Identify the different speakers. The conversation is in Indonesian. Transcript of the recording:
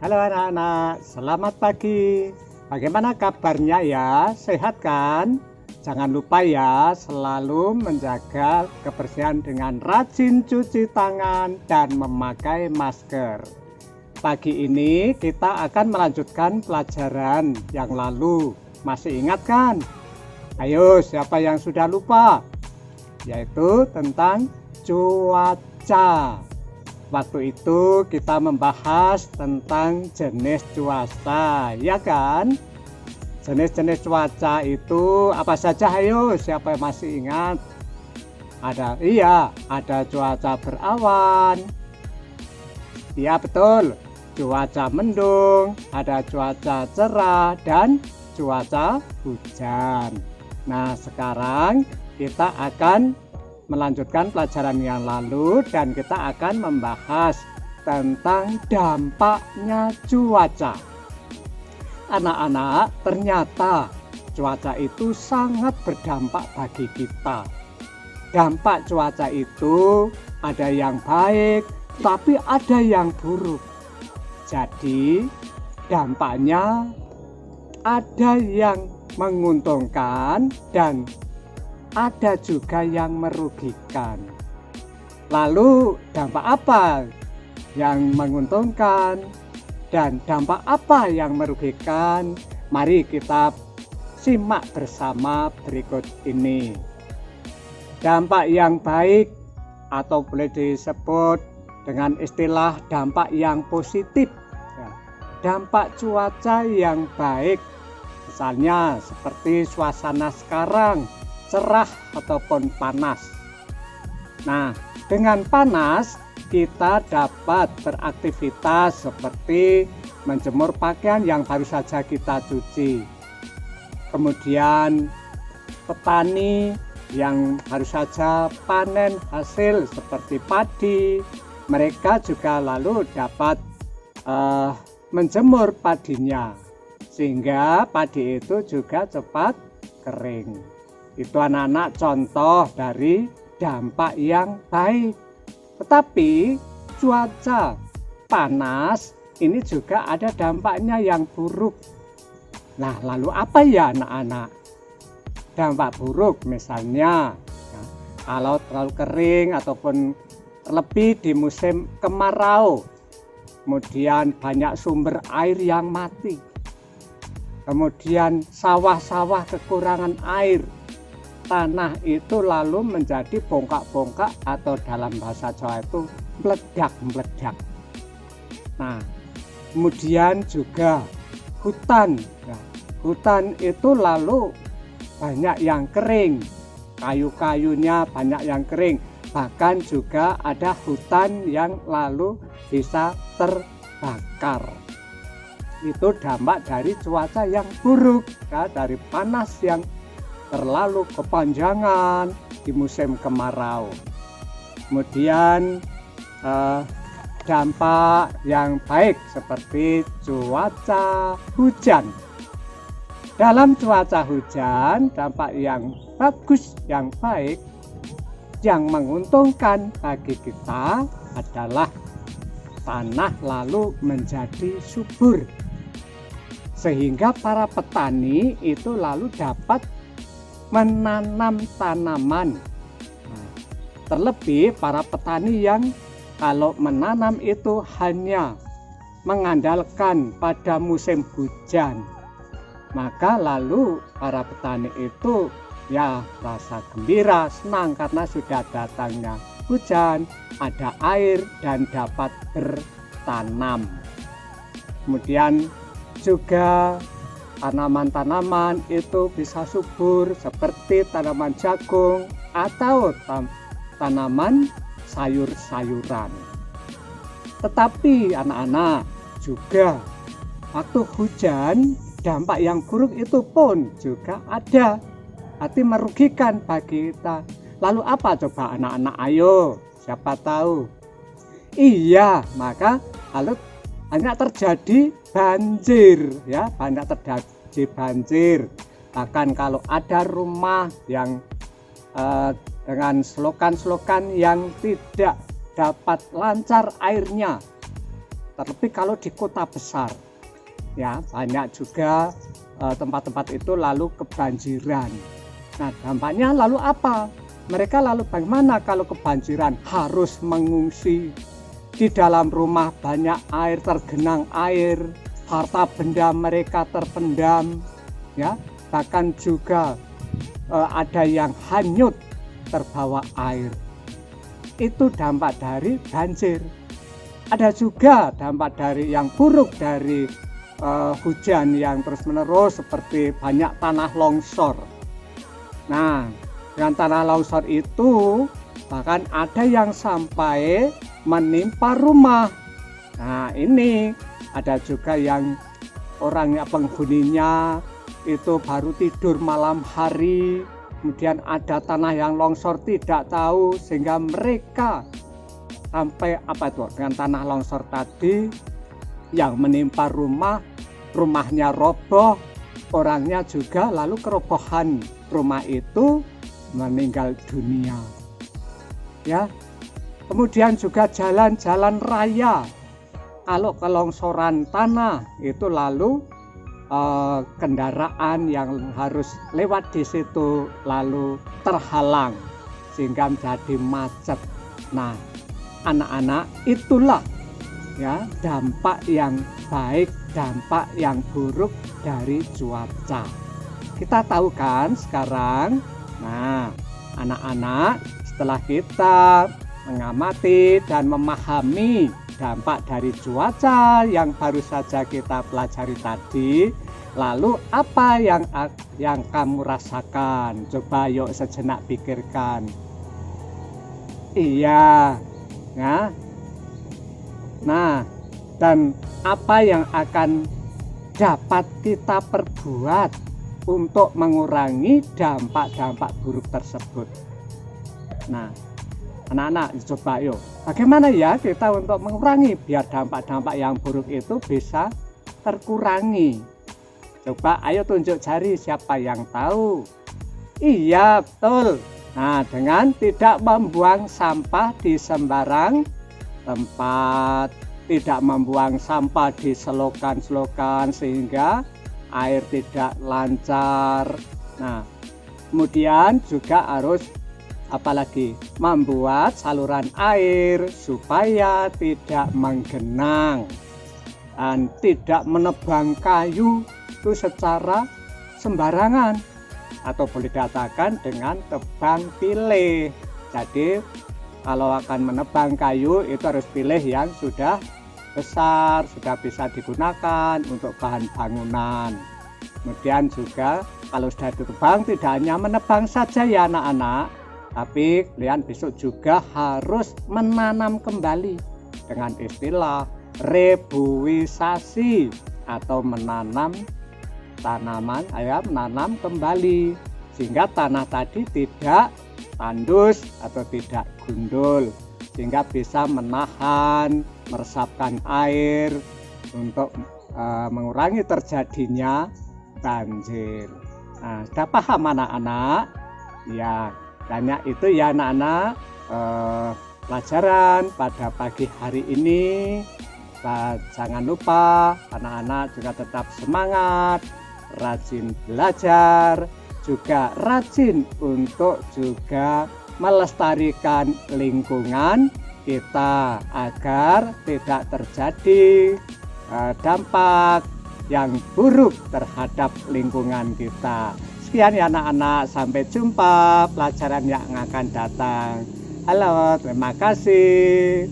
Speaker 1: Halo anak-anak, selamat pagi. Bagaimana kabarnya ya? Sehat kan? Jangan lupa ya, selalu menjaga kebersihan dengan rajin cuci tangan dan memakai masker. Pagi ini kita akan melanjutkan pelajaran yang lalu. Masih ingat kan? Ayo, siapa yang sudah lupa? Yaitu tentang cuaca. Waktu itu kita membahas tentang jenis cuaca, ya kan? Jenis-jenis cuaca itu apa saja? Ayo, siapa yang masih ingat? Ada cuaca berawan. Ya betul, cuaca mendung, ada cuaca cerah dan cuaca hujan. Nah, sekarang kita akan melanjutkan pelajaran yang lalu dan kita akan membahas tentang dampaknya cuaca. Anak-anak, ternyata cuaca itu sangat berdampak bagi kita. Dampak cuaca itu ada yang baik, tapi ada yang buruk. Jadi, dampaknya ada yang menguntungkan dan ada juga yang merugikan. Lalu dampak apa yang menguntungkan dan dampak apa yang merugikan? Mari kita simak bersama berikut ini. Dampak yang baik atau boleh disebut dengan istilah dampak yang positif. Dampak cuaca yang baik, misalnya seperti suasana sekarang, cerah ataupun panas. Nah, dengan panas kita dapat beraktivitas seperti menjemur pakaian yang baru saja kita cuci. Kemudian petani yang baru saja panen hasil seperti padi, mereka juga lalu dapat menjemur padinya sehingga padi itu juga cepat kering. Itu anak-anak contoh dari dampak yang baik. Tetapi cuaca panas ini juga ada dampaknya yang buruk. Nah, lalu apa ya anak-anak? Dampak buruk misalnya kalau terlalu kering ataupun terlebih di musim kemarau. Kemudian banyak sumber air yang mati. Kemudian sawah-sawah kekurangan air. Tanah itu lalu menjadi bongkak-bongkak atau dalam bahasa Jawa itu meledak-meledak. Nah, kemudian juga hutan. Nah, hutan itu lalu banyak yang kering, kayu-kayunya banyak yang kering. Bahkan juga ada hutan yang lalu bisa terbakar. Itu dampak dari cuaca yang buruk, ya, dari panas yang terlalu kepanjangan di musim kemarau. Kemudian dampak yang baik seperti cuaca hujan. Dalam cuaca hujan, dampak yang bagus, yang baik, yang menguntungkan bagi kita adalah tanah lalu menjadi subur. Sehingga para petani itu lalu dapat menanam tanaman. Nah, terlebih para petani yang kalau menanam itu hanya mengandalkan pada musim hujan, maka lalu para petani itu ya rasa gembira, senang karena sudah datangnya hujan, ada air dan dapat bertanam. Kemudian juga tanaman-tanaman itu bisa subur seperti tanaman jagung atau tanaman sayur-sayuran. Tetapi anak-anak juga waktu hujan dampak yang buruk itu pun juga ada, arti merugikan bagi kita. Lalu apa coba anak-anak? Ayo, siapa tahu? Iya, maka lalu banyak terjadi banjir, ya, banyak terjadi banjir. Bahkan kalau ada rumah yang dengan selokan-selokan yang tidak dapat lancar airnya, terlebih kalau di kota besar. Ya, banyak juga tempat-tempat itu lalu kebanjiran. Nah, dampaknya lalu apa? Mereka lalu bagaimana kalau kebanjiran? Harus mengungsi. Di dalam rumah banyak air, tergenang air, harta benda mereka terpendam, ya. Bahkan juga ada yang hanyut terbawa air. Itu dampak dari banjir. Ada juga dampak dari yang buruk dari hujan yang terus-menerus, seperti banyak tanah longsor. Nah, dengan tanah longsor itu bahkan ada yang sampai menimpa rumah. Nah, ini ada juga yang orangnya, penghuninya itu baru tidur malam hari, kemudian ada tanah yang longsor tidak tahu, sehingga mereka sampai dengan tanah longsor tadi yang menimpa rumahnya roboh, orangnya juga lalu kerobohan rumah itu meninggal dunia. Ya. Kemudian juga jalan-jalan raya, kalau kelongsoran tanah itu lalu kendaraan yang harus lewat di situ lalu terhalang sehingga menjadi macet. Nah, anak-anak, itulah ya dampak yang baik, dampak yang buruk dari cuaca. Kita tahu kan sekarang. Nah, anak-anak, setelah kita mengamati dan memahami dampak dari cuaca yang baru saja kita pelajari tadi, lalu apa yang kamu rasakan? Coba yuk sejenak pikirkan. Iya, ya. Nah, dan apa yang akan dapat kita perbuat untuk mengurangi dampak-dampak buruk tersebut? Nah, anak-anak, coba yuk, bagaimana ya kita untuk mengurangi biar dampak-dampak yang buruk itu bisa terkurangi? Coba ayo tunjuk jari siapa yang tahu. Iya, betul. Nah, dengan tidak membuang sampah di sembarang tempat, tidak membuang sampah di selokan-selokan sehingga air tidak lancar. Nah, kemudian juga harus apalagi membuat saluran air supaya tidak menggenang dan tidak menebang kayu itu secara sembarangan, atau boleh dikatakan dengan tebang pilih. Jadi kalau akan menebang kayu itu harus pilih yang sudah besar, sudah bisa digunakan untuk bahan bangunan. Kemudian juga kalau sudah ditebang, tidak hanya menebang saja ya anak-anak, tapi kalian besok juga harus menanam kembali dengan istilah rebuisasi, atau menanam tanaman, menanam kembali sehingga tanah tadi tidak tandus atau tidak gundul, sehingga bisa menahan, meresapkan air untuk mengurangi terjadinya banjir. Nah, sudah paham anak-anak? Ya. Banyak itu ya anak-anak pelajaran pada pagi hari ini. Jangan lupa anak-anak juga tetap semangat, rajin belajar, juga rajin untuk juga melestarikan lingkungan kita agar tidak terjadi dampak yang buruk terhadap lingkungan kita. Sekian ya anak-anak, sampai jumpa pelajaran yang akan datang. Halo, terima kasih.